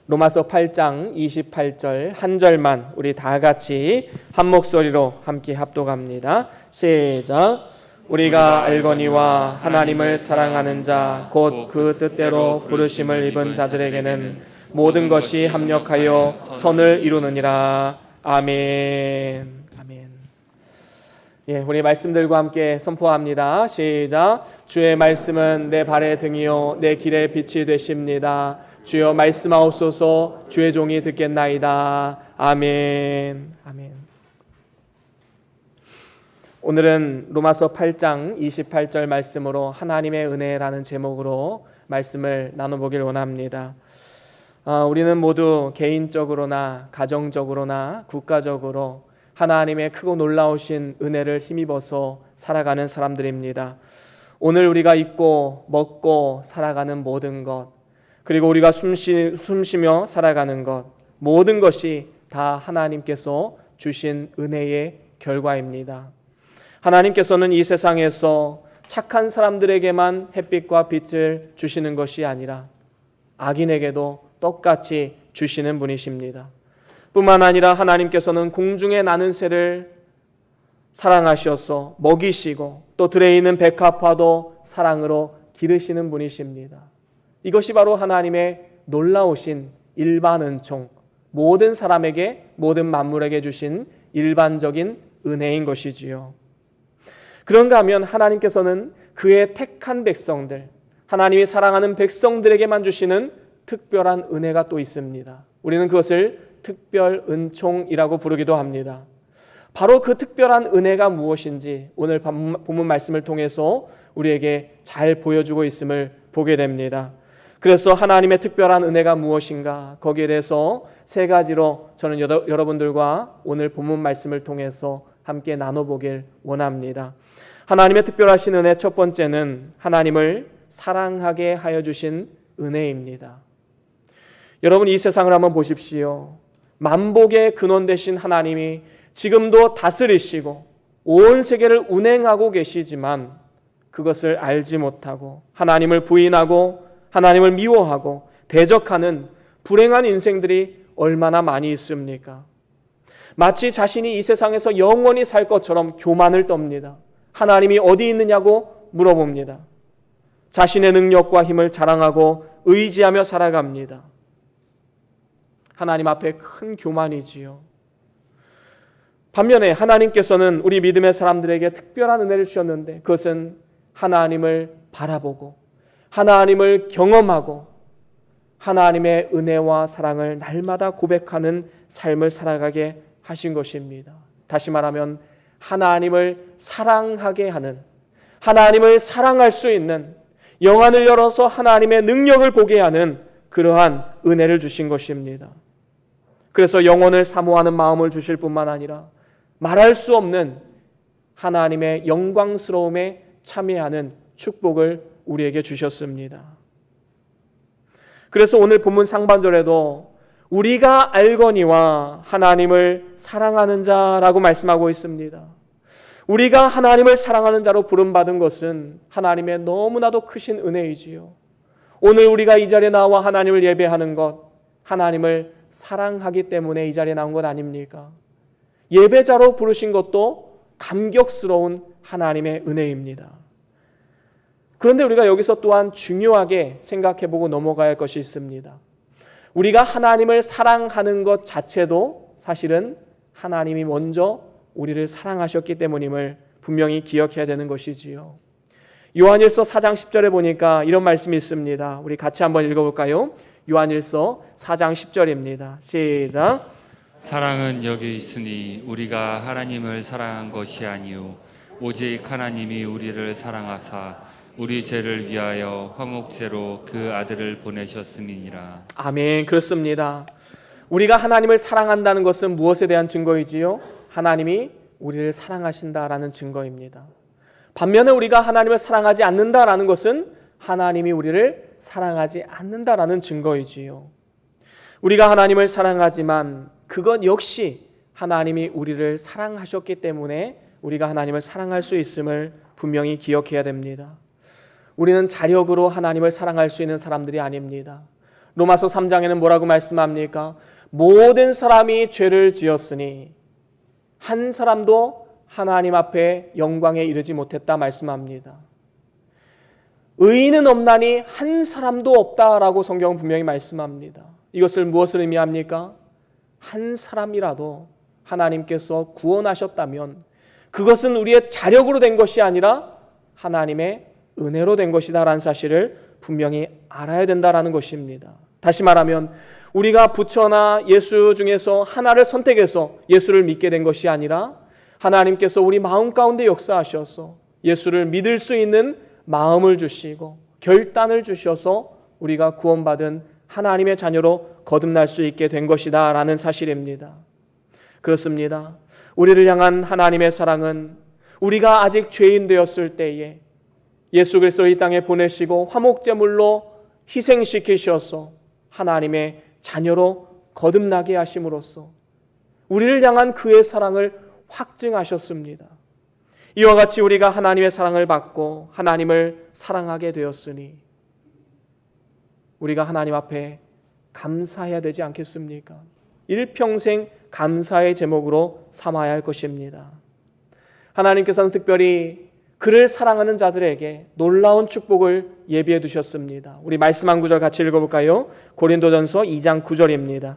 로마서 8장 28절 한 절만 우리 다 같이 한 목소리로 함께 합독합니다. 시작. 우리가 알거니와 하나님을 사랑하는 자 곧 그 뜻대로 부르심을 입은 자들에게는 모든 것이 합력하여 선을 이루느니라. 아멘. 아멘. 예, 우리 말씀들과 함께 선포합니다. 시작. 주의 말씀은 내 발의 등이요 내 길의 빛이 되십니다. 주여 말씀하옵소서. 주의 종이 듣겠나이다. 아멘. 아멘. 오늘은 로마서 8장 28절 말씀으로 하나님의 은혜라는 제목으로 말씀을 나눠보길 원합니다. 우리는 모두 개인적으로나 가정적으로나 국가적으로 하나님의 크고 놀라우신 은혜를 힘입어서 살아가는 사람들입니다. 오늘 우리가 입고 먹고 살아가는 모든 것, 그리고 우리가 숨쉬며 살아가는 것, 모든 것이 다 하나님께서 주신 은혜의 결과입니다. 하나님께서는 이 세상에서 착한 사람들에게만 햇빛과 빛을 주시는 것이 아니라 악인에게도 똑같이 주시는 분이십니다. 뿐만 아니라 하나님께서는 공중에 나는 새를 사랑하셔서 먹이시고 또 들에 있는 백합화도 사랑으로 기르시는 분이십니다. 이것이 바로 하나님의 놀라우신 일반 은총, 모든 사람에게 모든 만물에게 주신 일반적인 은혜인 것이지요. 그런가 하면 하나님께서는 그의 택한 백성들, 하나님이 사랑하는 백성들에게만 주시는 특별한 은혜가 또 있습니다. 우리는 그것을 특별 은총이라고 부르기도 합니다. 바로 그 특별한 은혜가 무엇인지 오늘 본문 말씀을 통해서 우리에게 잘 보여주고 있음을 보게 됩니다. 그래서 하나님의 특별한 은혜가 무엇인가, 거기에 대해서 세 가지로 저는 여러분들과 오늘 본문 말씀을 통해서 함께 나눠보길 원합니다. 하나님의 특별하신 은혜 첫 번째는 하나님을 사랑하게 하여 주신 은혜입니다. 여러분, 이 세상을 한번 보십시오. 만복의 근원 되신 하나님이 지금도 다스리시고 온 세계를 운행하고 계시지만 그것을 알지 못하고 하나님을 부인하고 하나님을 미워하고 대적하는 불행한 인생들이 얼마나 많이 있습니까? 마치 자신이 이 세상에서 영원히 살 것처럼 교만을 떱니다. 하나님이 어디 있느냐고 물어봅니다. 자신의 능력과 힘을 자랑하고 의지하며 살아갑니다. 하나님 앞에 큰 교만이지요. 반면에 하나님께서는 우리 믿음의 사람들에게 특별한 은혜를 주셨는데 그것은 하나님을 바라보고 하나님을 경험하고 하나님의 은혜와 사랑을 날마다 고백하는 삶을 살아가게 하신 것입니다. 다시 말하면 하나님을 사랑하게 하는, 하나님을 사랑할 수 있는, 영안을 열어서 하나님의 능력을 보게 하는 그러한 은혜를 주신 것입니다. 그래서 영혼을 사모하는 마음을 주실 뿐만 아니라 말할 수 없는 하나님의 영광스러움에 참여하는 축복을 우리에게 주셨습니다. 그래서 오늘 본문 상반절에도 우리가 알거니와 하나님을 사랑하는 자라고 말씀하고 있습니다. 우리가 하나님을 사랑하는 자로 부름받은 것은 하나님의 너무나도 크신 은혜이지요. 오늘 우리가 이 자리에 나와 하나님을 예배하는 것, 하나님을 사랑하기 때문에 이 자리에 나온 것 아닙니까? 예배자로 부르신 것도 감격스러운 하나님의 은혜입니다. 그런데 우리가 여기서 또한 중요하게 생각해보고 넘어가야 할 것이 있습니다. 우리가 하나님을 사랑하는 것 자체도 사실은 하나님이 먼저 우리를 사랑하셨기 때문임을 분명히 기억해야 되는 것이지요. 요한일서 4장 10절에 보니까 이런 말씀이 있습니다. 우리 같이 한번 읽어볼까요? 요한일서 4장 10절입니다. 시작. 사랑은 여기 있으니 우리가 하나님을 사랑한 것이 아니요 오직 하나님이 우리를 사랑하사 우리 죄를 위하여 화목제로 그 아들을 보내셨음이니라. 아멘. 그렇습니다. 우리가 하나님을 사랑한다는 것은 무엇에 대한 증거이지요? 하나님이 우리를 사랑하신다라는 증거입니다. 반면에 우리가 하나님을 사랑하지 않는다라는 것은 하나님이 우리를 사랑하지 않는다라는 증거이지요. 우리가 하나님을 사랑하지만 그것 역시 하나님이 우리를 사랑하셨기 때문에 우리가 하나님을 사랑할 수 있음을 분명히 기억해야 됩니다. 우리는 자력으로 하나님을 사랑할 수 있는 사람들이 아닙니다. 로마서 3장에는 뭐라고 말씀합니까? 모든 사람이 죄를 지었으니 한 사람도 하나님 앞에 영광에 이르지 못했다 말씀합니다. 의인은 없나니 한 사람도 없다라고 성경은 분명히 말씀합니다. 이것을 무엇을 의미합니까? 한 사람이라도 하나님께서 구원하셨다면 그것은 우리의 자력으로 된 것이 아니라 하나님의 은혜로 된 것이다라는 사실을 분명히 알아야 된다라는 것입니다. 다시 말하면 우리가 부처나 예수 중에서 하나를 선택해서 예수를 믿게 된 것이 아니라 하나님께서 우리 마음 가운데 역사하셔서 예수를 믿을 수 있는 마음을 주시고 결단을 주셔서 우리가 구원받은 하나님의 자녀로 거듭날 수 있게 된 것이다 라는 사실입니다. 그렇습니다. 우리를 향한 하나님의 사랑은 우리가 아직 죄인 되었을 때에 예수 그리스도를 이 땅에 보내시고 화목제물로 희생시키셔서 하나님의 자녀로 거듭나게 하심으로써 우리를 향한 그의 사랑을 확증하셨습니다. 이와 같이 우리가 하나님의 사랑을 받고 하나님을 사랑하게 되었으니 우리가 하나님 앞에 감사해야 되지 않겠습니까? 일평생 감사의 제목으로 삼아야 할 것입니다. 하나님께서는 특별히 그를 사랑하는 자들에게 놀라운 축복을 예비해 두셨습니다. 우리 말씀 한 구절 같이 읽어볼까요? 고린도전서 2장 9절입니다.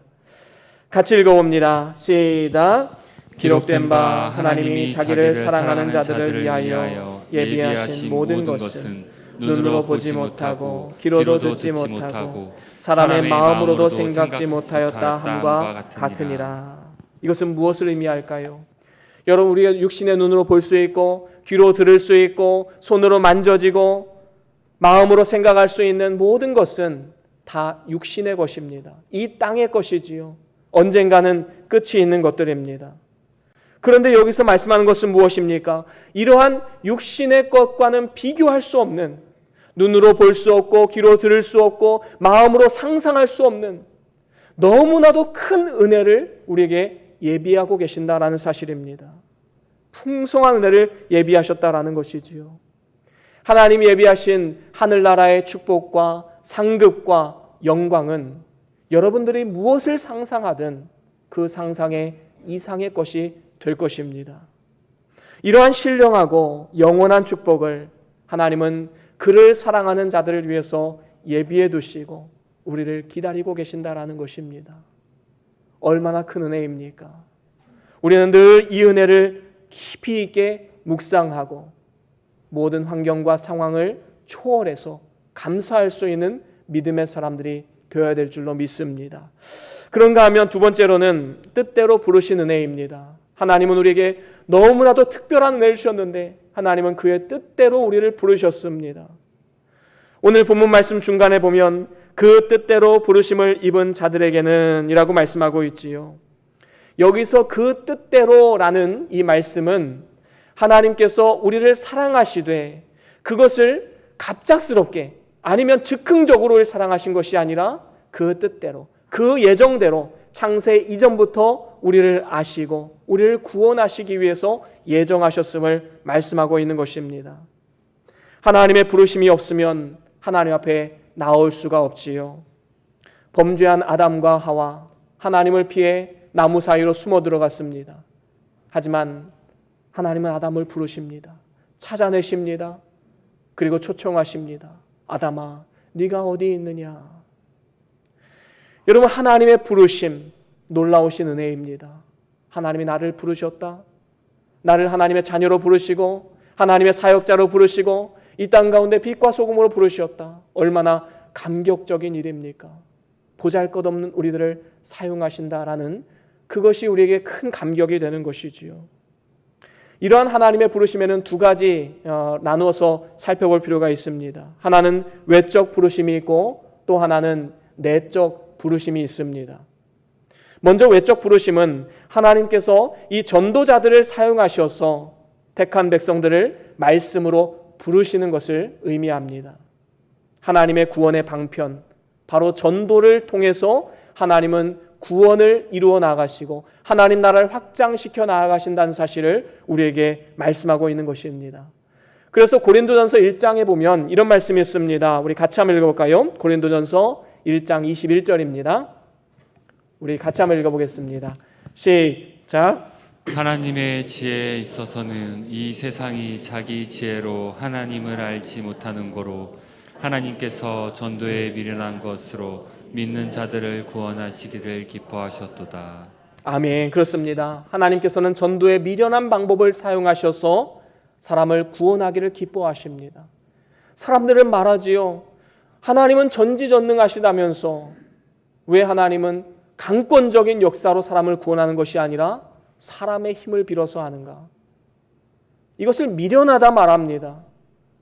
같이 읽어봅니다. 시작. 기록된 바 하나님이 자기를 사랑하는 자들을 위하여 예비하신 모든 것은 눈으로 보지 못하고 귀로도 듣지 못하고 사람의 마음으로도 생각지 못하였다 함과 같으니라. 이것은 무엇을 의미할까요? 여러분, 우리가 육신의 눈으로 볼 수 있고 귀로 들을 수 있고 손으로 만져지고 마음으로 생각할 수 있는 모든 것은 다 육신의 것입니다. 이 땅의 것이지요. 언젠가는 끝이 있는 것들입니다. 그런데 여기서 말씀하는 것은 무엇입니까? 이러한 육신의 것과는 비교할 수 없는, 눈으로 볼 수 없고 귀로 들을 수 없고 마음으로 상상할 수 없는 너무나도 큰 은혜를 우리에게 예비하고 계신다라는 사실입니다. 풍성한 은혜를 예비하셨다라는 것이지요. 하나님이 예비하신 하늘나라의 축복과 상급과 영광은 여러분들이 무엇을 상상하든 그 상상의 이상의 것이 될 것입니다. 이러한 신령하고 영원한 축복을 하나님은 그를 사랑하는 자들을 위해서 예비해 두시고 우리를 기다리고 계신다라는 것입니다. 얼마나 큰 은혜입니까? 우리는 늘 이 은혜를 깊이 있게 묵상하고 모든 환경과 상황을 초월해서 감사할 수 있는 믿음의 사람들이 되어야 될 줄로 믿습니다. 그런가 하면 두 번째로는 뜻대로 부르신 은혜입니다. 하나님은 우리에게 너무나도 특별한 은혜를 주셨는데 하나님은 그의 뜻대로 우리를 부르셨습니다. 오늘 본문 말씀 중간에 보면 그 뜻대로 부르심을 입은 자들에게는 이라고 말씀하고 있지요. 여기서 그 뜻대로라는 이 말씀은 하나님께서 우리를 사랑하시되 그것을 갑작스럽게 아니면 즉흥적으로 사랑하신 것이 아니라 그 뜻대로, 그 예정대로 창세 이전부터 우리를 아시고 우리를 구원하시기 위해서 예정하셨음을 말씀하고 있는 것입니다. 하나님의 부르심이 없으면 하나님 앞에 나올 수가 없지요. 범죄한 아담과 하와 하나님을 피해 나무 사이로 숨어 들어갔습니다. 하지만 하나님은 아담을 부르십니다. 찾아내십니다. 그리고 초청하십니다. 아담아, 네가 어디 있느냐? 여러분, 하나님의 부르심 놀라우신 은혜입니다. 하나님이 나를 부르셨다. 나를 하나님의 자녀로 부르시고 하나님의 사역자로 부르시고 이 땅 가운데 빛과 소금으로 부르셨다. 얼마나 감격적인 일입니까? 보잘것없는 우리들을 사용하신다라는 그것이 우리에게 큰 감격이 되는 것이지요. 이러한 하나님의 부르심에는 두 가지 나누어서 살펴볼 필요가 있습니다. 하나는 외적 부르심이 있고 또 하나는 내적 부르심이 있습니다. 먼저 외적 부르심은 하나님께서 이 전도자들을 사용하셔서 택한 백성들을 말씀으로 부르시는 것을 의미합니다. 하나님의 구원의 방편, 바로 전도를 통해서 하나님은 구원을 이루어 나가시고 하나님 나라를 확장시켜 나아가신다는 사실을 우리에게 말씀하고 있는 것입니다. 그래서 고린도전서 1장에 보면 이런 말씀이 있습니다. 우리 같이 한번 읽어볼까요? 고린도전서 1장 21절입니다. 우리 같이 한번 읽어보겠습니다. 시작. 하나님의 지혜에 있어서는 이 세상이 자기 지혜로 하나님을 알지 못하는 거로 하나님께서 전도에 미련한 것으로 믿는 자들을 구원하시기를 기뻐하셨도다. 아멘. 그렇습니다. 하나님께서는 전도에 미련한 방법을 사용하셔서 사람을 구원하기를 기뻐하십니다. 사람들은 말하지요. 하나님은 전지전능하시다면서 왜 하나님은 강권적인 역사로 사람을 구원하는 것이 아니라 사람의 힘을 빌어서 하는가? 이것을 미련하다 말합니다.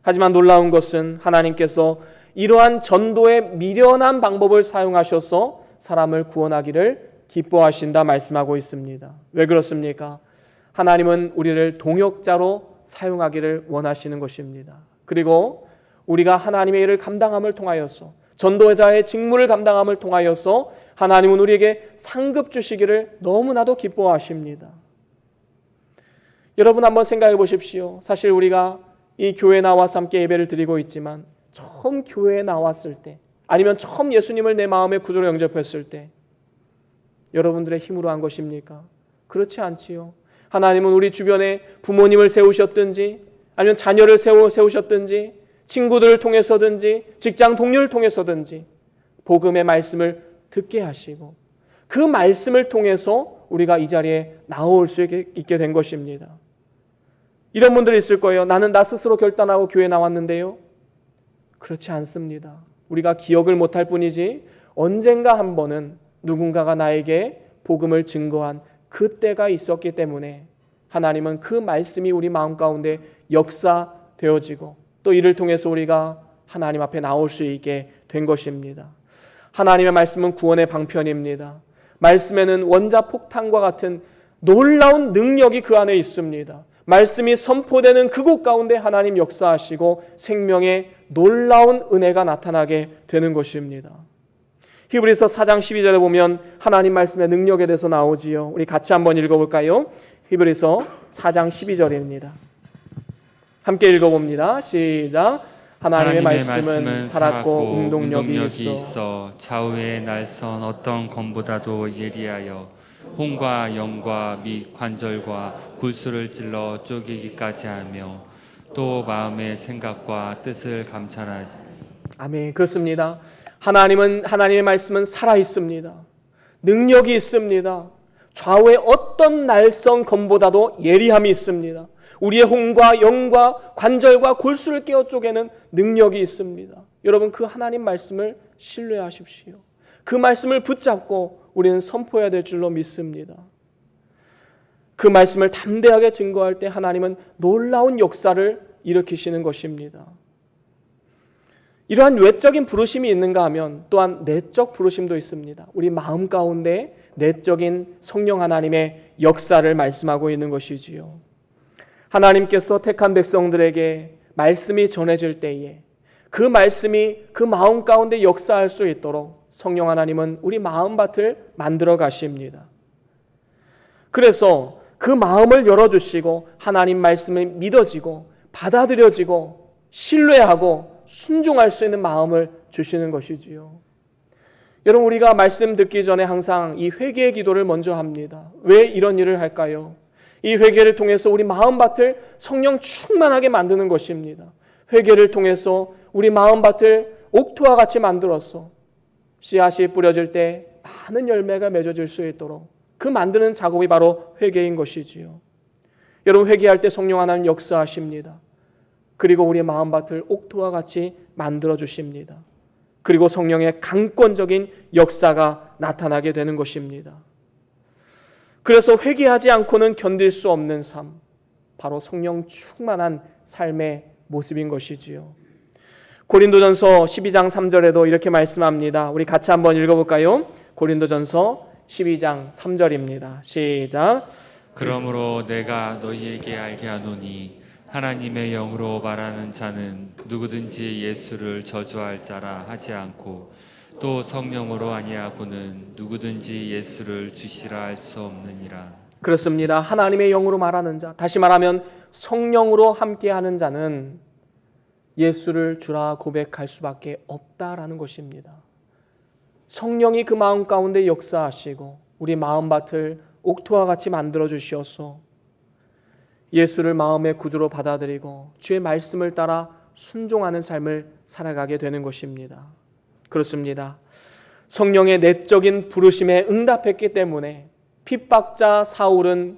하지만 놀라운 것은 하나님께서 이러한 전도의 미련한 방법을 사용하셔서 사람을 구원하기를 기뻐하신다 말씀하고 있습니다. 왜 그렇습니까? 하나님은 우리를 동역자로 사용하기를 원하시는 것입니다. 그리고 우리가 하나님의 일을 감당함을 통하여서 전도자의 직무를 감당함을 통하여서 하나님은 우리에게 상급 주시기를 너무나도 기뻐하십니다. 여러분 한번 생각해 보십시오. 사실 우리가 이 교회에 나와서 함께 예배를 드리고 있지만 처음 교회에 나왔을 때 아니면 처음 예수님을 내 마음의 구주로 영접했을 때 여러분들의 힘으로 한 것입니까? 그렇지 않지요. 하나님은 우리 주변에 부모님을 세우셨든지 아니면 자녀를 세우셨든지 친구들을 통해서든지 직장 동료를 통해서든지 복음의 말씀을 듣게 하시고 그 말씀을 통해서 우리가 이 자리에 나올 수 있게 된 것입니다. 이런 분들이 있을 거예요. 나는 나 스스로 결단하고 교회에 나왔는데요. 그렇지 않습니다. 우리가 기억을 못할 뿐이지 언젠가 한 번은 누군가가 나에게 복음을 증거한 그때가 있었기 때문에 하나님은 그 말씀이 우리 마음 가운데 역사되어지고 또 이를 통해서 우리가 하나님 앞에 나올 수 있게 된 것입니다. 하나님의 말씀은 구원의 방편입니다. 말씀에는 원자폭탄과 같은 놀라운 능력이 그 안에 있습니다. 말씀이 선포되는 그곳 가운데 하나님 역사하시고 생명의 놀라운 은혜가 나타나게 되는 것입니다. 히브리서 4장 12절에 보면 하나님 말씀의 능력에 대해서 나오지요. 우리 같이 한번 읽어볼까요? 히브리서 4장 12절입니다. 함께 읽어봅니다. 시작. 하나님의 말씀은 살았고 운동력이 있어 좌우의 날선 어떤 검보다도 예리하여 혼과 영과 및 관절과 골수를 찔러 쪼개기까지 하며 또 마음의 생각과 뜻을 감찰하시. 아멘. 그렇습니다. 하나님의 말씀은 살아 있습니다. 능력이 있습니다. 좌우의 어떤 날선 검보다도 예리함이 있습니다. 우리의 혼과 영과 관절과 골수를 깨어 쪼개는 능력이 있습니다. 여러분 그 하나님 말씀을 신뢰하십시오. 그 말씀을 붙잡고 우리는 선포해야 될 줄로 믿습니다. 그 말씀을 담대하게 증거할 때 하나님은 놀라운 역사를 일으키시는 것입니다. 이러한 외적인 부르심이 있는가 하면 또한 내적 부르심도 있습니다. 우리 마음 가운데 내적인 성령 하나님의 역사를 말씀하고 있는 것이지요. 하나님께서 택한 백성들에게 말씀이 전해질 때에 그 말씀이 그 마음 가운데 역사할 수 있도록 성령 하나님은 우리 마음밭을 만들어 가십니다. 그래서 그 마음을 열어주시고 하나님 말씀이 믿어지고 받아들여지고 신뢰하고 순종할 수 있는 마음을 주시는 것이지요. 여러분 우리가 말씀 듣기 전에 항상 이 회개의 기도를 먼저 합니다. 왜 이런 일을 할까요? 이 회개를 통해서 우리 마음밭을 성령 충만하게 만드는 것입니다. 회개를 통해서 우리 마음밭을 옥토와 같이 만들어서 씨앗이 뿌려질 때 많은 열매가 맺어질 수 있도록 그 만드는 작업이 바로 회개인 것이지요. 여러분 회개할 때 성령 하나님 역사하십니다. 그리고 우리의 마음밭을 옥토와 같이 만들어 주십니다. 그리고 성령의 강권적인 역사가 나타나게 되는 것입니다. 그래서 회개하지 않고는 견딜 수 없는 삶, 바로 성령 충만한 삶의 모습인 것이지요. 고린도전서 12장 3절에도 이렇게 말씀합니다. 우리 같이 한번 읽어볼까요? 고린도전서 12장 3절입니다. 시작. 그러므로 내가 너희에게 알게 하노니 하나님의 영으로 말하는 자는 누구든지 예수를 저주할 자라 하지 않고 또 성령으로 아니하고는 누구든지 예수를 주시라 할 수 없느니라. 그렇습니다. 하나님의 영으로 말하는 자, 다시 말하면 성령으로 함께하는 자는 예수를 주라 고백할 수밖에 없다라는 것입니다. 성령이 그 마음 가운데 역사하시고 우리 마음밭을 옥토와 같이 만들어 주시어서 예수를 마음의 구주로 받아들이고 주의 말씀을 따라 순종하는 삶을 살아가게 되는 것입니다. 그렇습니다. 성령의 내적인 부르심에 응답했기 때문에 핍박자 사울은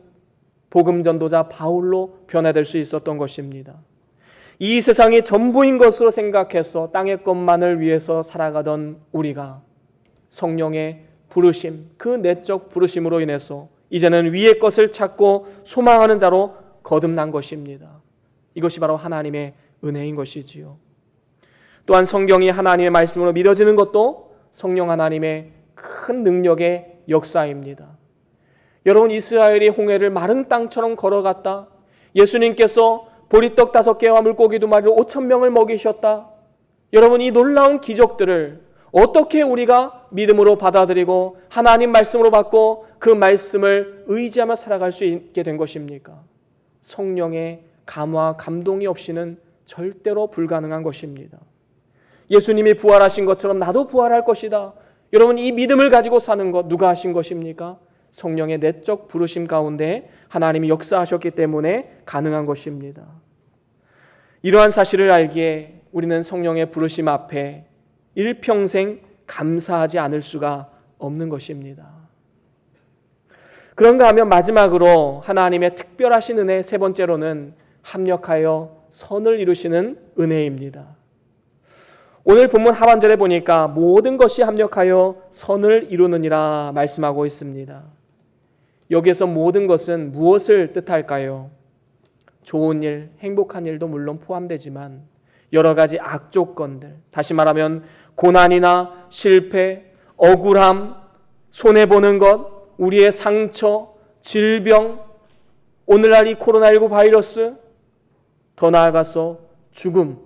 복음 전도자 바울로 변화될 수 있었던 것입니다. 이 세상이 전부인 것으로 생각해서 땅의 것만을 위해서 살아가던 우리가 성령의 부르심, 그 내적 부르심으로 인해서 이제는 위의 것을 찾고 소망하는 자로 거듭난 것입니다. 이것이 바로 하나님의 은혜인 것이지요. 또한 성경이 하나님의 말씀으로 믿어지는 것도 성령 하나님의 큰 능력의 역사입니다. 여러분, 이스라엘이 홍해를 마른 땅처럼 걸어갔다. 예수님께서 보리떡 5개와 물고기 2마리로 5,000명을 먹이셨다. 여러분, 이 놀라운 기적들을 어떻게 우리가 믿음으로 받아들이고 하나님 말씀으로 받고 그 말씀을 의지하며 살아갈 수 있게 된 것입니까? 성령의 감화, 감동이 없이는 절대로 불가능한 것입니다. 예수님이 부활하신 것처럼 나도 부활할 것이다. 여러분, 이 믿음을 가지고 사는 것 누가 하신 것입니까? 성령의 내적 부르심 가운데 하나님이 역사하셨기 때문에 가능한 것입니다. 이러한 사실을 알기에 우리는 성령의 부르심 앞에 일평생 감사하지 않을 수가 없는 것입니다. 그런가 하면 마지막으로 하나님의 특별하신 은혜 세 번째로는 합력하여 선을 이루시는 은혜입니다. 오늘 본문 하반절에 보니까 모든 것이 합력하여 선을 이루느니라 말씀하고 있습니다. 여기에서 모든 것은 무엇을 뜻할까요? 좋은 일, 행복한 일도 물론 포함되지만 여러 가지 악조건들, 다시 말하면 고난이나 실패, 억울함, 손해보는 것, 우리의 상처, 질병, 오늘날 이 코로나19 바이러스, 더 나아가서 죽음,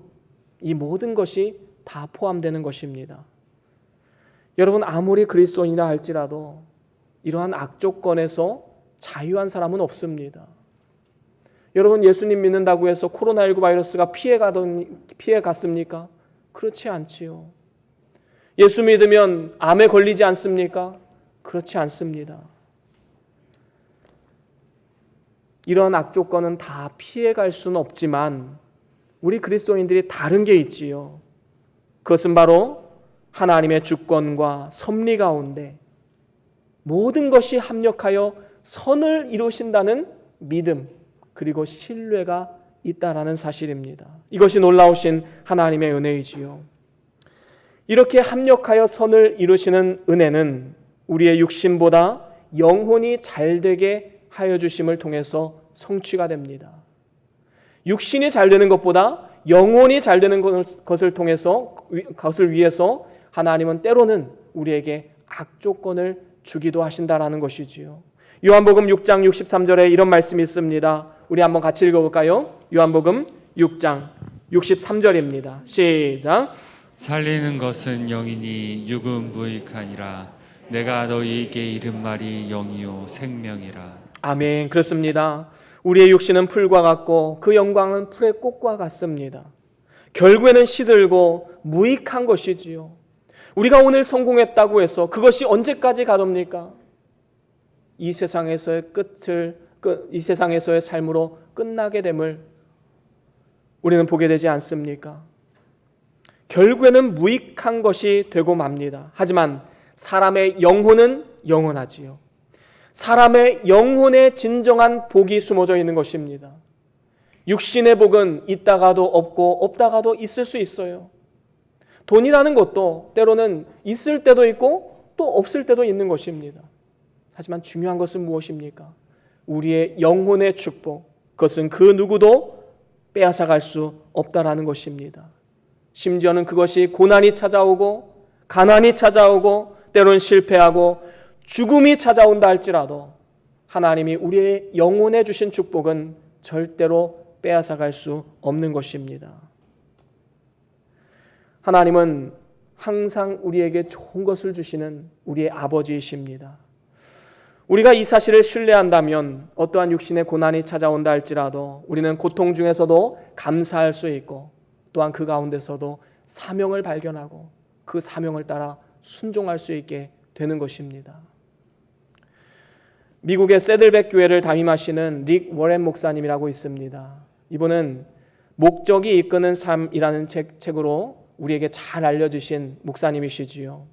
이 모든 것이 다 포함되는 것입니다. 여러분, 아무리 그리스도인이라 할지라도 이러한 악조건에서 자유한 사람은 없습니다. 여러분, 예수님 믿는다고 해서 코로나19 바이러스가 피해갔습니까? 그렇지 않지요. 예수 믿으면 암에 걸리지 않습니까? 그렇지 않습니다. 이런 악조건은 다 피해갈 수는 없지만 우리 그리스도인들이 다른 게 있지요. 그것은 바로 하나님의 주권과 섭리 가운데 모든 것이 합력하여 선을 이루신다는 믿음 그리고 신뢰가 있다라는 사실입니다. 이것이 놀라우신 하나님의 은혜이지요. 이렇게 합력하여 선을 이루시는 은혜는 우리의 육신보다 영혼이 잘되게 하여 주심을 통해서 성취가 됩니다. 육신이 잘되는 것보다 영혼이 잘되는 것을 위해서 하나님은 때로는 우리에게 악조건을 주기도 하신다라는 것이지요. 요한복음 6장 63절에 이런 말씀이 있습니다. 우리 한번 같이 읽어볼까요? 요한복음 6장 63절입니다. 시작. 살리는 것은 영이니 육은 무익하니라. 내가 너희에게 이른 말이 영이요 생명이라. 아멘. 그렇습니다. 우리의 육신은 풀과 같고 그 영광은 풀의 꽃과 같습니다. 결국에는 시들고 무익한 것이지요. 우리가 오늘 성공했다고 해서 그것이 언제까지 가렵니까? 이 세상에서의 이 세상에서의 삶으로 끝나게 됨을 우리는 보게 되지 않습니까? 결국에는 무익한 것이 되고 맙니다. 하지만 사람의 영혼은 영원하지요. 사람의 영혼에 진정한 복이 숨어져 있는 것입니다. 육신의 복은 있다가도 없고 없다가도 있을 수 있어요. 돈이라는 것도 때로는 있을 때도 있고 또 없을 때도 있는 것입니다. 하지만 중요한 것은 무엇입니까? 우리의 영혼의 축복, 그것은 그 누구도 빼앗아갈 수 없다라는 것입니다. 심지어는 그것이 고난이 찾아오고 가난이 찾아오고 때로는 실패하고 죽음이 찾아온다 할지라도 하나님이 우리의 영혼에 주신 축복은 절대로 빼앗아갈 수 없는 것입니다. 하나님은 항상 우리에게 좋은 것을 주시는 우리의 아버지이십니다. 우리가 이 사실을 신뢰한다면 어떠한 육신의 고난이 찾아온다 할지라도 우리는 고통 중에서도 감사할 수 있고 또한 그 가운데서도 사명을 발견하고 그 사명을 따라 순종할 수 있게 되는 것입니다. 미국의 세들백 교회를 담임하시는 릭 워렌 목사님이라고 있습니다. 이분은 목적이 이끄는 삶이라는 책으로 우리에게 잘 알려주신 목사님이시지요.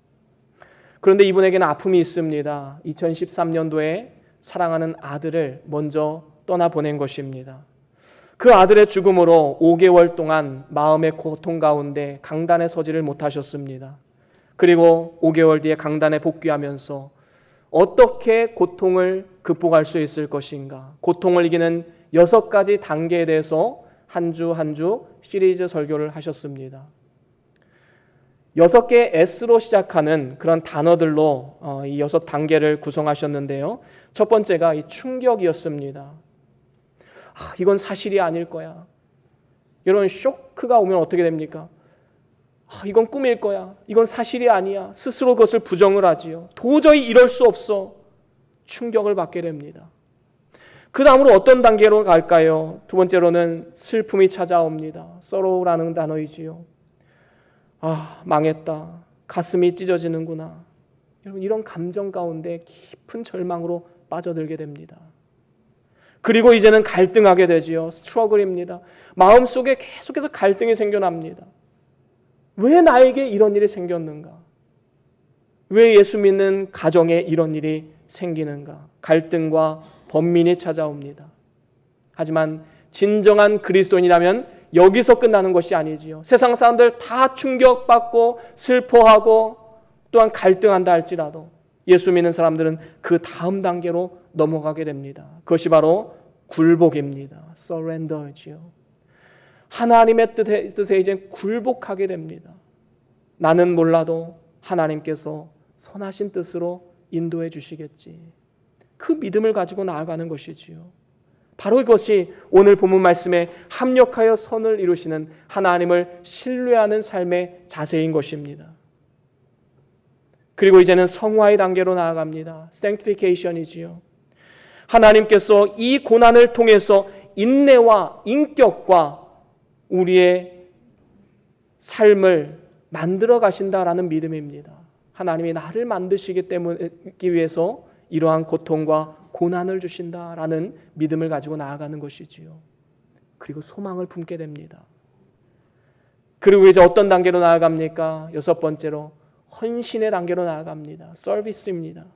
그런데 이분에게는 아픔이 있습니다. 2013년도에 사랑하는 아들을 먼저 떠나보낸 것입니다. 그 아들의 죽음으로 5개월 동안 마음의 고통 가운데 강단에 서지를 못하셨습니다. 그리고 5개월 뒤에 강단에 복귀하면서 어떻게 고통을 극복할 수 있을 것인가, 고통을 이기는 6가지 단계에 대해서 한 주 한 주 시리즈 설교를 하셨습니다. 6개의 S로 시작하는 그런 단어들로 이 6단계를 구성하셨는데요. 첫 번째가 이 충격이었습니다. 이건 사실이 아닐 거야. 이런 쇼크가 오면 어떻게 됩니까? 이건 꿈일 거야. 이건 사실이 아니야. 스스로 그것을 부정을 하지요. 도저히 이럴 수 없어. 충격을 받게 됩니다. 그 다음으로 어떤 단계로 갈까요? 두 번째로는 슬픔이 찾아옵니다. sorrow라는 단어이지요. 망했다. 가슴이 찢어지는구나. 여러분, 이런 감정 가운데 깊은 절망으로 빠져들게 됩니다. 그리고 이제는 갈등하게 되지요. 스트러글입니다. 마음속에 계속해서 갈등이 생겨납니다. 왜 나에게 이런 일이 생겼는가? 왜 예수 믿는 가정에 이런 일이 생기는가? 갈등과 번민이 찾아옵니다. 하지만 진정한 그리스도인이라면 여기서 끝나는 것이 아니지요. 세상 사람들 다 충격받고 슬퍼하고 또한 갈등한다 할지라도 예수 믿는 사람들은 그 다음 단계로 넘어가게 됩니다. 그것이 바로 굴복입니다. surrender지요. 하나님의 뜻에 이제 굴복하게 됩니다. 나는 몰라도 하나님께서 선하신 뜻으로 인도해 주시겠지. 그 믿음을 가지고 나아가는 것이지요. 바로 이것이 오늘 본문 말씀에 합력하여 선을 이루시는 하나님을 신뢰하는 삶의 자세인 것입니다. 그리고 이제는 성화의 단계로 나아갑니다. sanctification이지요. 하나님께서 이 고난을 통해서 인내와 인격과 우리의 삶을 만들어 가신다라는 믿음입니다. 하나님이 나를 만드시기 위해서 이러한 고통과 고난을 주신다라는 믿음을 가지고 나아가는 것이지요. 그리고 소망을 품게 됩니다. 그리고 이제 어떤 단계로 나아갑니까? 6번째로 헌신의 단계로 나아갑니다. 서비스입니다.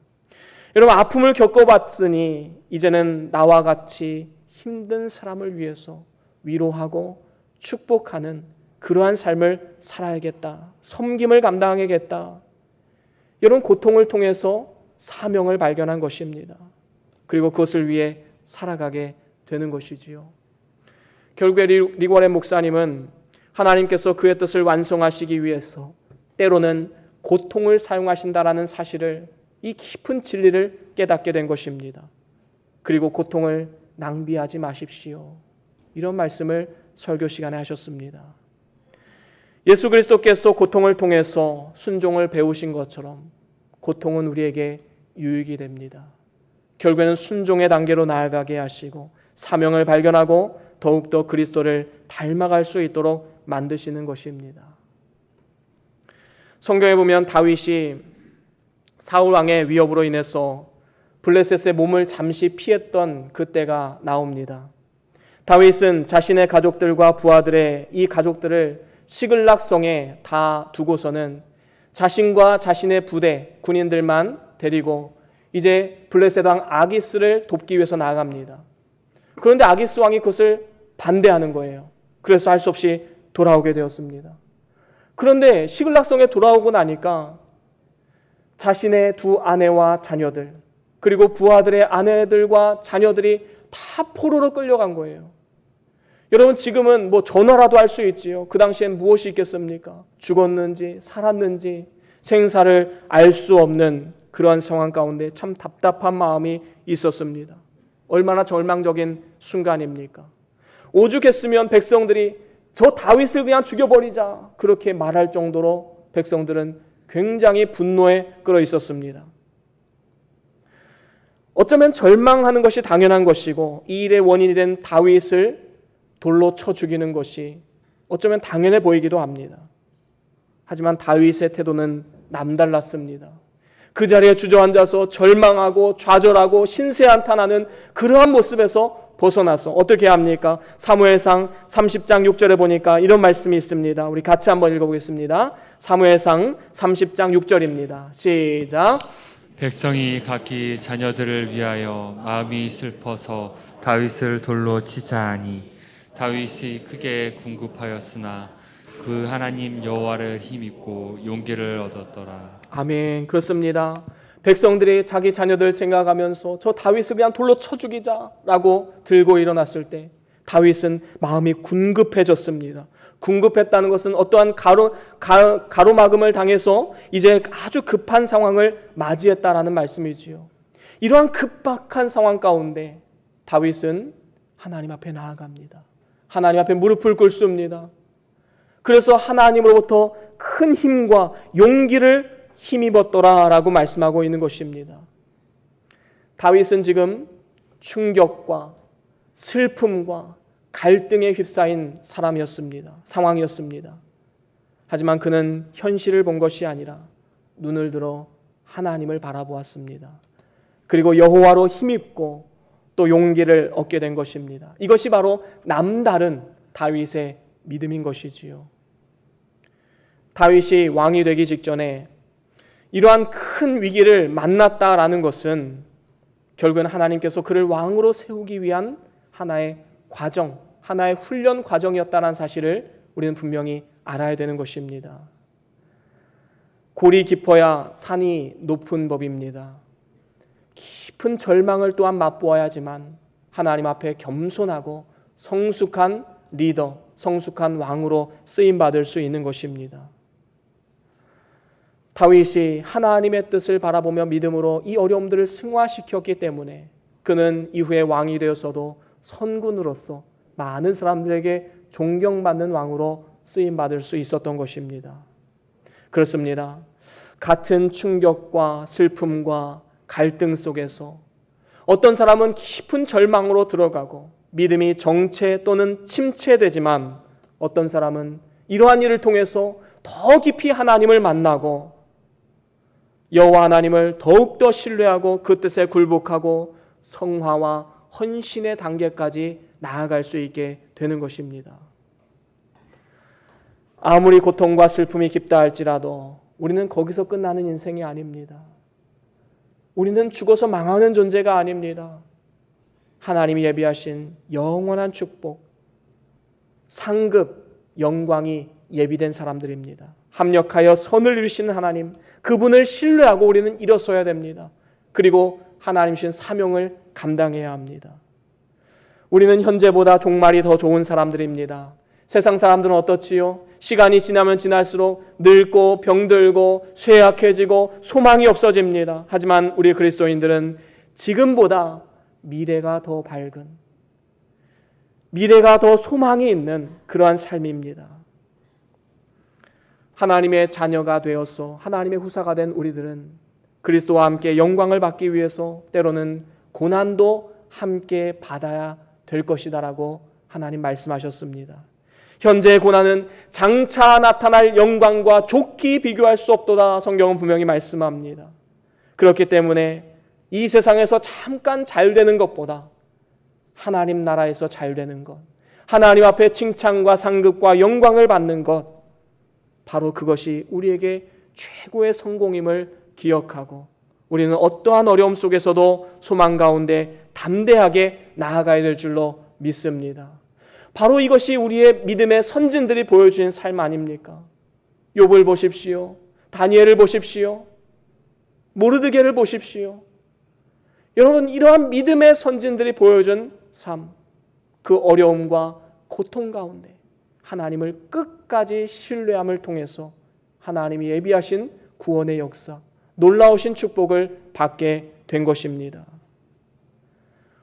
여러분, 아픔을 겪어봤으니 이제는 나와 같이 힘든 사람을 위해서 위로하고 축복하는 그러한 삶을 살아야겠다. 섬김을 감당하겠다. 이런 고통을 통해서 사명을 발견한 것입니다. 그리고 그것을 위해 살아가게 되는 것이지요. 결국에 릭 워렌 목사님은 하나님께서 그의 뜻을 완성하시기 위해서 때로는 고통을 사용하신다라는 사실을, 이 깊은 진리를 깨닫게 된 것입니다. 그리고 고통을 낭비하지 마십시오. 이런 말씀을 설교 시간에 하셨습니다. 예수 그리스도께서 고통을 통해서 순종을 배우신 것처럼 고통은 우리에게 유익이 됩니다. 결국에는 순종의 단계로 나아가게 하시고 사명을 발견하고 더욱더 그리스도를 닮아갈 수 있도록 만드시는 것입니다. 성경에 보면 다윗이 사울 왕의 위협으로 인해서 블레셋의 몸을 잠시 피했던 그때가 나옵니다. 다윗은 자신의 가족들과 부하들의 이 가족들을 시글락성에 다 두고서는 자신과 자신의 부대 군인들만 데리고 이제 블레셋 왕 아기스를 돕기 위해서 나아갑니다. 그런데 아기스 왕이 그것을 반대하는 거예요. 그래서 할 수 없이 돌아오게 되었습니다. 그런데 시글락성에 돌아오고 나니까 자신의 두 아내와 자녀들, 그리고 부하들의 아내들과 자녀들이 다 포로로 끌려간 거예요. 여러분, 지금은 뭐 전화라도 할 수 있지요. 그 당시엔 무엇이 있겠습니까? 죽었는지 살았는지 생사를 알 수 없는 그러한 상황 가운데 참 답답한 마음이 있었습니다. 얼마나 절망적인 순간입니까? 오죽했으면 백성들이 저 다윗을 그냥 죽여버리자 그렇게 말할 정도로 백성들은 굉장히 분노에 끌어 있었습니다. 어쩌면 절망하는 것이 당연한 것이고 이 일의 원인이 된 다윗을 돌로 쳐 죽이는 것이 어쩌면 당연해 보이기도 합니다. 하지만 다윗의 태도는 남달랐습니다. 그 자리에 주저앉아서 절망하고 좌절하고 신세한탄하는 그러한 모습에서 벗어나서 어떻게 합니까? 사무엘상 30장 6절에 보니까 이런 말씀이 있습니다. 우리 같이 한번 읽어보겠습니다. 사무엘상 30장 6절입니다. 시작. 백성이 각기 자녀들을 위하여 마음이 슬퍼서 다윗을 돌로 치자 하니 다윗이 크게 궁급하였으나 그 하나님 여호와를 힘입고 용기를 얻었더라. 아멘. 그렇습니다. 백성들이 자기 자녀들 생각하면서 저 다윗을 그냥 돌로 쳐 죽이자라고 들고 일어났을 때 다윗은 마음이 궁급해졌습니다. 궁급했다는 것은 어떠한 가로막음을 당해서 이제 아주 급한 상황을 맞이했다라는 말씀이지요. 이러한 급박한 상황 가운데 다윗은 하나님 앞에 나아갑니다. 하나님 앞에 무릎을 꿇습니다. 그래서 하나님으로부터 큰 힘과 용기를 힘입었더라라고 말씀하고 있는 것입니다. 다윗은 지금 충격과 슬픔과 갈등에 휩싸인 상황이었습니다. 하지만 그는 현실을 본 것이 아니라 눈을 들어 하나님을 바라보았습니다. 그리고 여호와로 힘입고 또 용기를 얻게 된 것입니다. 이것이 바로 남다른 다윗의 믿음인 것이지요. 다윗이 왕이 되기 직전에 이러한 큰 위기를 만났다라는 것은 결국은 하나님께서 그를 왕으로 세우기 위한 하나의 과정, 하나의 훈련 과정이었다는 사실을 우리는 분명히 알아야 되는 것입니다. 골이 깊어야 산이 높은 법입니다. 깊은 절망을 또한 맛보아야지만 하나님 앞에 겸손하고 성숙한 리더, 성숙한 왕으로 쓰임받을 수 있는 것입니다. 다윗이 하나님의 뜻을 바라보며 믿음으로 이 어려움들을 승화시켰기 때문에 그는 이후에 왕이 되어서도 선군으로서 많은 사람들에게 존경받는 왕으로 쓰임받을 수 있었던 것입니다. 그렇습니다. 같은 충격과 슬픔과 갈등 속에서 어떤 사람은 깊은 절망으로 들어가고 믿음이 정체 또는 침체되지만 어떤 사람은 이러한 일을 통해서 더 깊이 하나님을 만나고 여호와 하나님을 더욱더 신뢰하고 그 뜻에 굴복하고 성화와 헌신의 단계까지 나아갈 수 있게 되는 것입니다. 아무리 고통과 슬픔이 깊다 할지라도 우리는 거기서 끝나는 인생이 아닙니다. 우리는 죽어서 망하는 존재가 아닙니다. 하나님이 예비하신 영원한 축복, 상급, 영광이 예비된 사람들입니다. 합력하여 선을 이루시는 하나님, 그분을 신뢰하고 우리는 일어서야 됩니다. 그리고 하나님 주신 사명을 감당해야 합니다. 우리는 현재보다 종말이 더 좋은 사람들입니다. 세상 사람들은 어떻지요? 시간이 지나면 지날수록 늙고 병들고 쇠약해지고 소망이 없어집니다. 하지만 우리 그리스도인들은 지금보다 미래가 더 밝은, 미래가 더 소망이 있는 그러한 삶입니다. 하나님의 자녀가 되어서 하나님의 후사가 된 우리들은 그리스도와 함께 영광을 받기 위해서 때로는 고난도 함께 받아야 될 것이다라고 하나님 말씀하셨습니다. 현재의 고난은 장차 나타날 영광과 좋게 비교할 수 없도다 성경은 분명히 말씀합니다. 그렇기 때문에 이 세상에서 잠깐 잘 되는 것보다 하나님 나라에서 잘 되는 것, 하나님 앞에 칭찬과 상급과 영광을 받는 것, 바로 그것이 우리에게 최고의 성공임을 기억하고 우리는 어떠한 어려움 속에서도 소망 가운데 담대하게 나아가야 될 줄로 믿습니다. 바로 이것이 우리의 믿음의 선진들이 보여주는 삶 아닙니까? 욥을 보십시오. 다니엘을 보십시오. 모르드게를 보십시오. 여러분, 이러한 믿음의 선진들이 보여준 삶, 그 어려움과 고통 가운데 하나님을 끝까지 신뢰함을 통해서 하나님이 예비하신 구원의 역사, 놀라우신 축복을 받게 된 것입니다.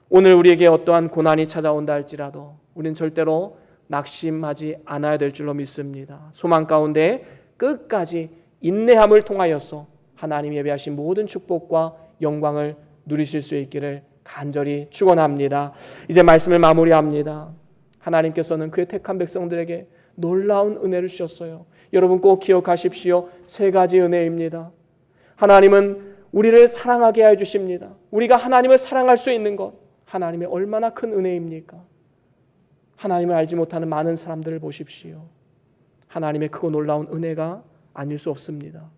오늘 우리에게 어떠한 고난이 찾아온다 할지라도 우리는 절대로 낙심하지 않아야 될 줄로 믿습니다. 소망 가운데 끝까지 인내함을 통하여서 하나님이 예비하신 모든 축복과 영광을 누리실 수 있기를 간절히 축원합니다. 이제 말씀을 마무리합니다. 하나님께서는 그의 택한 백성들에게 놀라운 은혜를 주셨어요. 여러분 꼭 기억하십시오. 세 가지 은혜입니다. 하나님은 우리를 사랑하게 해주십니다. 우리가 하나님을 사랑할 수 있는 것, 하나님의 얼마나 큰 은혜입니까? 하나님을 알지 못하는 많은 사람들을 보십시오. 하나님의 크고 놀라운 은혜가 아닐 수 없습니다.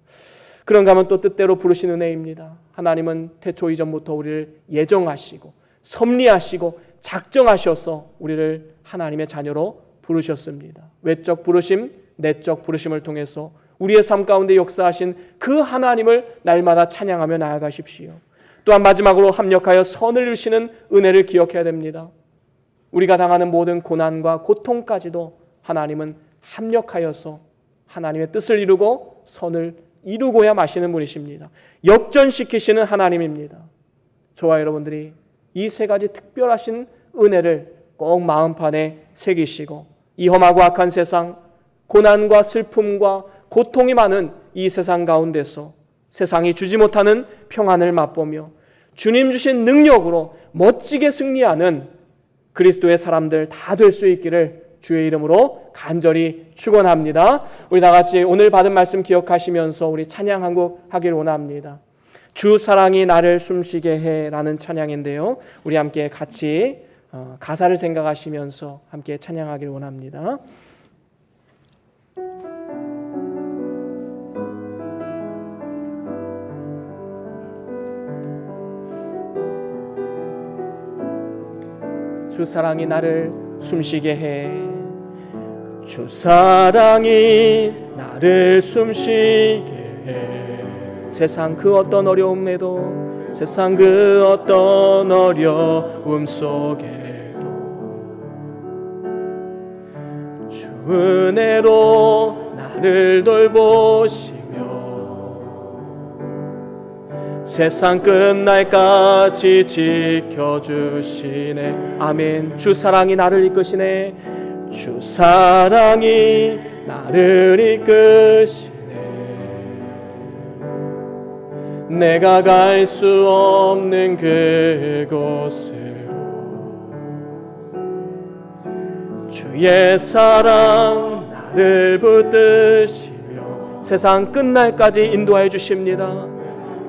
그런가 하면 또 뜻대로 부르신 은혜입니다. 하나님은 태초 이전부터 우리를 예정하시고 섭리하시고 작정하셔서 우리를 하나님의 자녀로 부르셨습니다. 외적 부르심, 내적 부르심을 통해서 우리의 삶 가운데 역사하신 그 하나님을 날마다 찬양하며 나아가십시오. 또한 마지막으로 합력하여 선을 이루시는 은혜를 기억해야 됩니다. 우리가 당하는 모든 고난과 고통까지도 하나님은 합력하여서 하나님의 뜻을 이루고 선을 이루고야 마시는 분이십니다. 역전시키시는 하나님입니다. 저와 여러분들이 이 세 가지 특별하신 은혜를 꼭 마음판에 새기시고 이 험하고 악한 세상, 고난과 슬픔과 고통이 많은 이 세상 가운데서 세상이 주지 못하는 평안을 맛보며 주님 주신 능력으로 멋지게 승리하는 그리스도의 사람들 다 될 수 있기를 주의 이름으로 간절히 축원합니다. 우리 다 같이 오늘 받은 말씀 기억하시면서 우리 찬양 한 곡 하길 원합니다. 주 사랑이 나를 숨쉬게 해라는 찬양인데요. 우리 함께 같이 가사를 생각하시면서 함께 찬양하길 원합니다. 주 사랑이 나를 숨쉬게 해. 주 사랑이 나를 숨쉬게 해. 세상 그 어떤 어려움에도, 세상 그 어떤 어려움 속에도 주 은혜로 나를 돌보시며 세상 끝날까지 지켜주시네. 아멘. 주 사랑이 나를 이끄시네. 주 사랑이 나를 이끄시네. 내가 갈 수 없는 그곳으로 주의 사랑 나를 붙드시며 세상 끝날까지 인도하여 주십니다.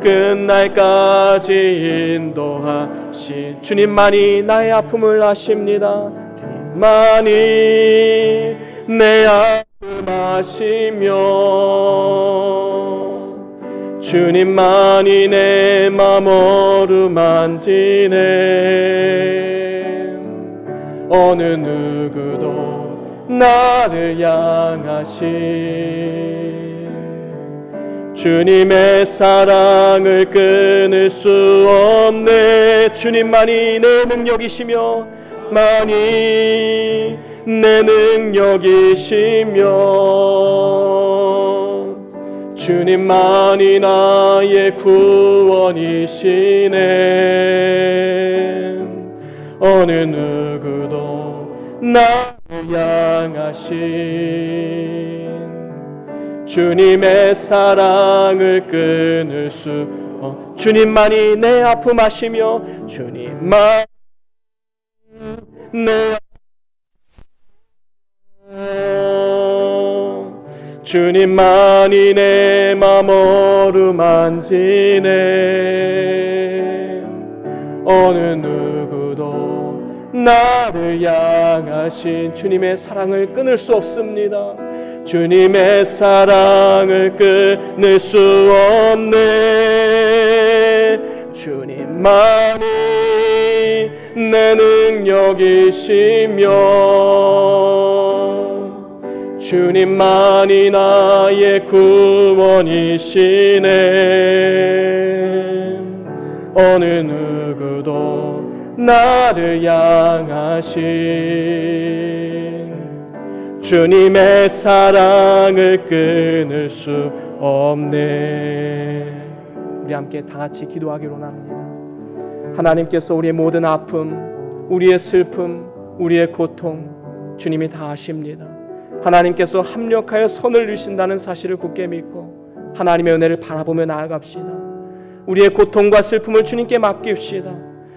끝날까지 인도하신 주님만이 나의 아픔을 아십니다. 주님만이 내 아픔 아시며 주님만이 내 맘 어루만지네. 어느 누구도 나를 향하신 주님의 사랑을 끊을 수 없네. 주님만이 내 능력이시며 만이 내 능력이시며 주님만이 나의 구원이시네. 어느 누구도 나를 향하신 주님의 사랑을 끊을 수 주님만이 내 아픔 아시며 주님만 내 주님만이 내 맘 어루만지네. 어느 누구도 나를 향하신 주님의 사랑을 끊을 수 없습니다. 주님의 사랑을 끊을 수 없네. 주님만이 내 능력이시며 주님만이 나의 구원이시네. 어느 누구도 나를 향하신 주님의 사랑을 끊을 수 없네. 우리 함께 다 같이 기도하기로 합니다. 하나님께서 우리의 모든 아픔, 우리의 슬픔, 우리의 고통 주님이 다 아십니다. 하나님께서 합력하여 선을 이루신다는 사실을 굳게 믿고 하나님의 은혜를 바라보며 나아갑시다. 우리의 고통과 슬픔을 주님께 맡깁시다.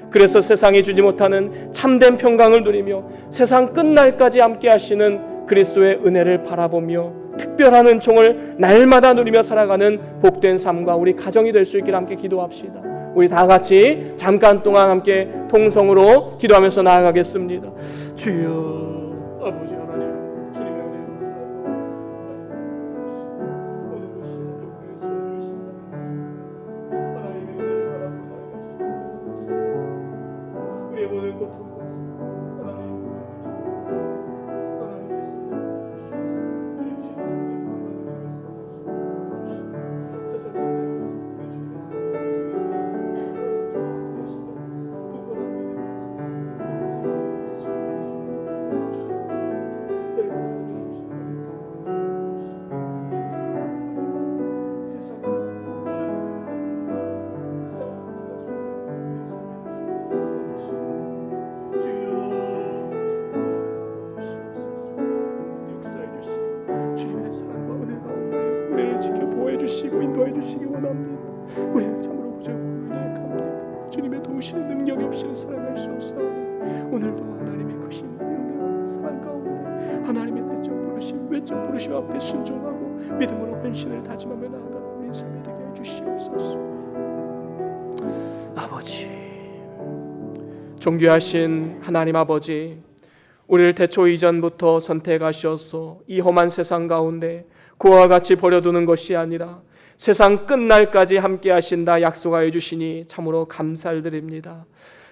그래서 세상이 주지 못하는 참된 평강을 누리며 세상 끝날까지 함께 하시는 그리스도의 은혜를 바라보며 특별한 은총을 날마다 누리며 살아가는 복된 삶과 우리 가정이 될 수 있기를 함께 기도합시다. 우리 다 같이 잠깐 동안 함께 통성으로 기도하면서 나아가겠습니다. 주여, 아버지 하나님, 주님의 은혜와 사랑과 모든 것이 높게 손을 신다면서 하나님의 은혜를 바라보며 나아갈 수 있는 우리의 모든 고통과 하나님의 은혜를 주시고 하나님께서 주님 십자가의 권한을 위해서 세상의 은혜를 주님께서 인도해 주시기 원합니다. 우리는 참으로 부족하고 연약합니다. 주님의 도우시는 능력이 없이는 살아갈 수 없사오니 오늘도 하나님의 크신 능력과 사랑 가운데 하나님의 내적 부르심, 외적 부르심 앞에 순종하고 믿음으로 헌신을 다짐하며 나아가는 우리 삶이 되게 해주시옵소서. 아버지, 존귀하신 하나님 아버지, 우리를 태초 이전부터 선택하셔서 이 험한 세상 가운데 그와 같이 버려두는 것이 아니라 세상 끝날까지 함께 하신다 약속하여 주시니 참으로 감사를 드립니다.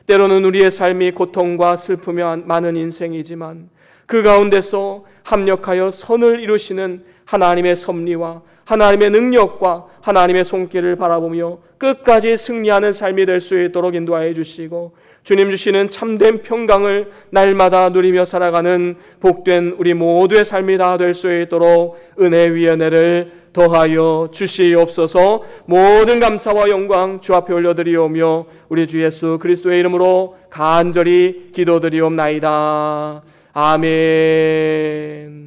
때로는 우리의 삶이 고통과 슬픔이 많은 인생이지만 그 가운데서 합력하여 선을 이루시는 하나님의 섭리와 하나님의 능력과 하나님의 손길을 바라보며 끝까지 승리하는 삶이 될 수 있도록 인도하여 주시고 주님 주시는 참된 평강을 날마다 누리며 살아가는 복된 우리 모두의 삶이 다 될 수 있도록 은혜 위에 은혜를 더하여 주시옵소서. 모든 감사와 영광 주 앞에 올려드리오며 우리 주 예수 그리스도의 이름으로 간절히 기도드리옵나이다. 아멘.